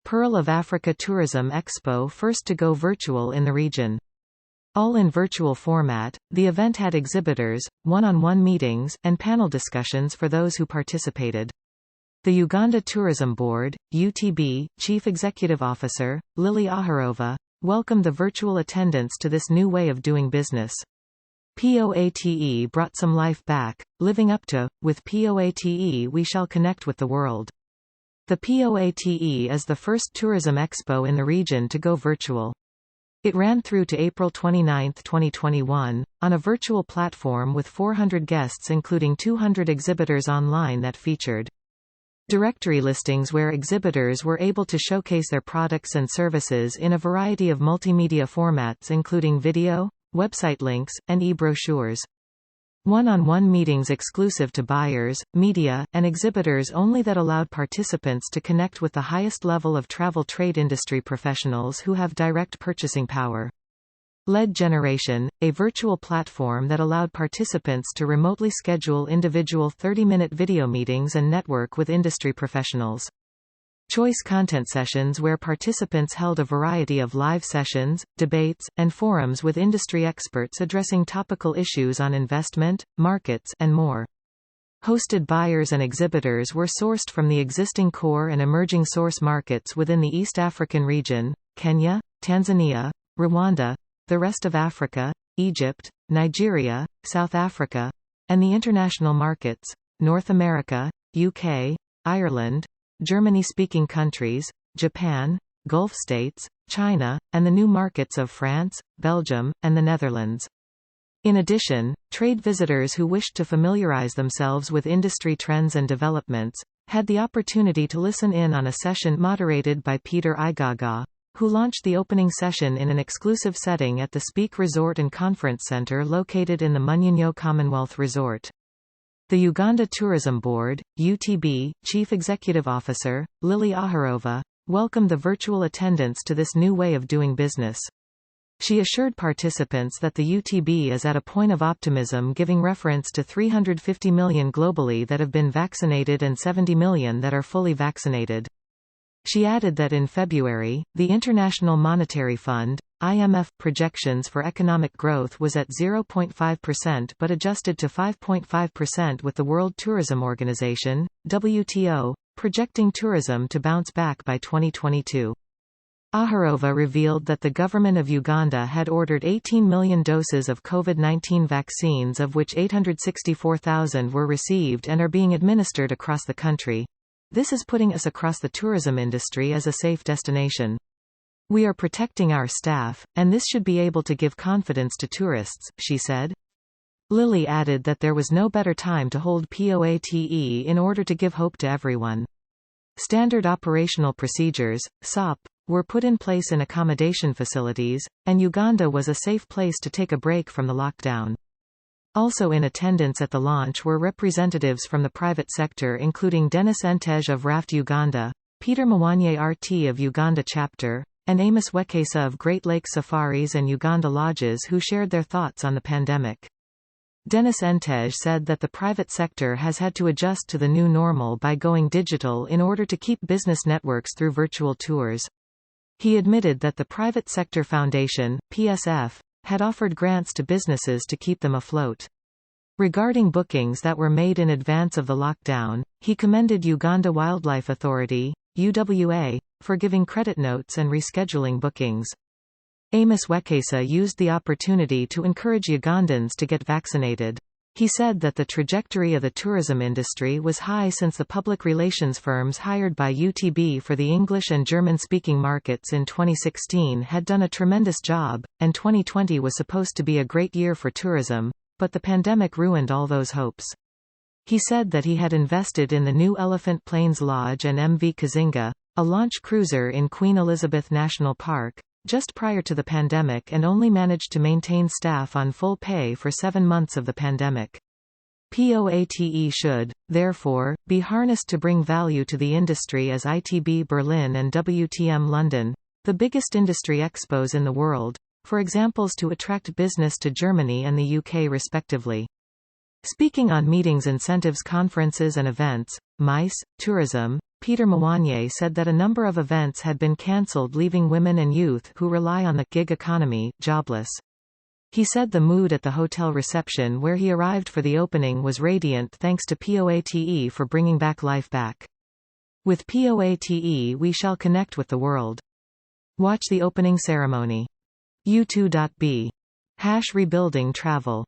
Pearl of Africa Tourism Expo, first to go virtual in the region. All in virtual format, the event had exhibitors, one-on-one meetings, and panel discussions for those who participated. The Uganda Tourism Board, UTB, Chief Executive Officer, Lily Aharova, welcomed the virtual attendance to this new way of doing business. POATE brought some life back, living up to, with POATE we shall connect with the world. The POATE is the first tourism expo in the region to go virtual. It ran through to April 29, 2021, on a virtual platform with 400 guests including 200 exhibitors online that featured directory listings where exhibitors were able to showcase their products and services in a variety of multimedia formats including video, website links, and e-brochures. One-on-one meetings exclusive to buyers, media, and exhibitors only that allowed participants to connect with the highest level of travel trade industry professionals who have direct purchasing power. Lead Generation, a virtual platform that allowed participants to remotely schedule individual 30-minute video meetings and network with industry professionals. Choice content sessions where participants held a variety of live sessions, debates, and forums with industry experts addressing topical issues on investment, markets, and more. Hosted buyers and exhibitors were sourced from the existing core and emerging source markets within the East African region, Kenya, Tanzania, Rwanda, the rest of Africa, Egypt, Nigeria, South Africa, and the international markets, North America, UK, Ireland, Germany-speaking countries, Japan, Gulf states, China, and the new markets of France, Belgium, and the Netherlands. In addition, trade visitors who wished to familiarize themselves with industry trends and developments, had the opportunity to listen in on a session moderated by Peter Igaga, who launched the opening session in an exclusive setting at the Speak Resort and Conference Center located in the Munyonyo Commonwealth Resort. The Uganda Tourism Board, UTB, Chief Executive Officer, Lily Aharova, welcomed the virtual attendance to this new way of doing business. She assured participants that the UTB is at a point of optimism, giving reference to 350 million globally that have been vaccinated and 70 million that are fully vaccinated. She added that in February, the International Monetary Fund, IMF, projections for economic growth was at 0.5% but adjusted to 5.5% with the World Tourism Organization, WTO, projecting tourism to bounce back by 2022. Aharova revealed that the government of Uganda had ordered 18 million doses of COVID-19 vaccines, of which 864,000 were received and are being administered across the country. This is putting us across the tourism industry as a safe destination. We are protecting our staff, and this should be able to give confidence to tourists, she said. Lily added that there was no better time to hold POATE in order to give hope to everyone. Standard operational procedures, SOP, were put in place in accommodation facilities, and Uganda was a safe place to take a break from the lockdown. Also in attendance at the launch were representatives from the private sector including Dennis Entej of Raft Uganda, Peter Mwanye RT of Uganda Chapter, and Amos Wekesa of Great Lakes Safaris and Uganda Lodges, who shared their thoughts on the pandemic. Dennis Entej said that the private sector has had to adjust to the new normal by going digital in order to keep business networks through virtual tours. He admitted that the Private Sector Foundation, PSF, had offered grants to businesses to keep them afloat. Regarding bookings that were made in advance of the lockdown, he commended Uganda Wildlife Authority, UWA, for giving credit notes and rescheduling bookings. Amos Wekesa used the opportunity to encourage Ugandans to get vaccinated. He said that the trajectory of the tourism industry was high since the public relations firms hired by UTB for the English and German-speaking markets in 2016 had done a tremendous job, and 2020 was supposed to be a great year for tourism, but the pandemic ruined all those hopes. He said that he had invested in the new Elephant Plains Lodge and MV Kazinga, a launch cruiser in Queen Elizabeth National Park, just prior to the pandemic and only managed to maintain staff on full pay for 7 months of the pandemic. POATE should, therefore, be harnessed to bring value to the industry as ITB Berlin and WTM London, the biggest industry expos in the world, for examples to attract business to Germany and the UK respectively. Speaking on meetings, incentives, conferences and events, MICE, tourism, Peter Mwanye said that a number of events had been cancelled, leaving women and youth who rely on the gig economy jobless. He said the mood at the hotel reception where he arrived for the opening was radiant thanks to POATE for bringing back life back. With POATE we shall connect with the world. Watch the opening ceremony. U2.B. #rebuilding travel